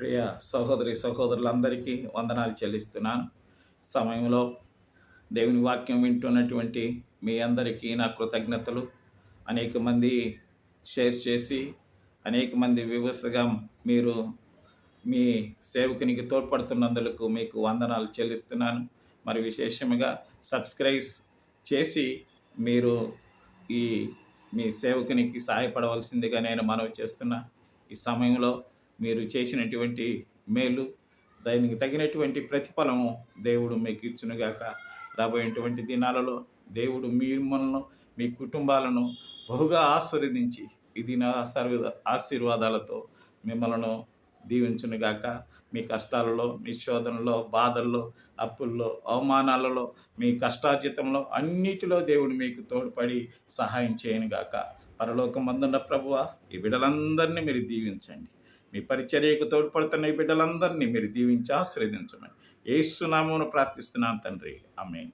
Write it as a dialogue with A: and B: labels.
A: ప్రియ సహోదరి సహోదరులందరికీ వందనాలు చెల్లిస్తున్నాను. సమయంలో దేవుని వాక్యం వింటున్నటువంటి మీ అందరికీ నా కృతజ్ఞతలు. అనేక మంది షేర్ చేసి, అనేక మంది వివసగా మీరు మీ సేవకునికి తోడ్పడుతున్నందుకు మీకు వందనాలు చెల్లిస్తున్నాను. మరి విశేషముగా సబ్స్క్రైబ్ చేసి మీరు ఈ మీ సేవకునికి సహాయపడవలసిందిగా నేను మనవి చేస్తున్నా. ఈ సమయంలో మీరు చేసినటువంటి మేలు, దానికి తగినటువంటి ప్రతిఫలము దేవుడు మీకు ఇచ్చునుగాక. రాబోయేటువంటి దినాలలో దేవుడు మిమ్మల్ని, మీ కుటుంబాలను బహుగా ఆశీర్వదించి ఈ దిన ఆశీర్వాదాలతో మిమ్మల్ని దీవించునుగాక. మీ కష్టాలలో, మీ శోధనలో, బాధల్లో, అప్పుల్లో, అవమానాలలో, మీ కష్టార్జితంలో అన్నిటిలో దేవుడు మీకు తోడ్పడి సహాయం చేయనుగాక. పరలోకమందున్న ప్రభువా, ఈ బిడ్డలందరినీ మీరు దీవించండి. మీ పరిచర్యకు తోడ్పడుతున్న ఈ బిడ్డలందరినీ మీరు దీవించి ఆశీర్వదించమని యేసు నామమున ప్రార్థిస్తున్నాను తండ్రి. ఆమేన్.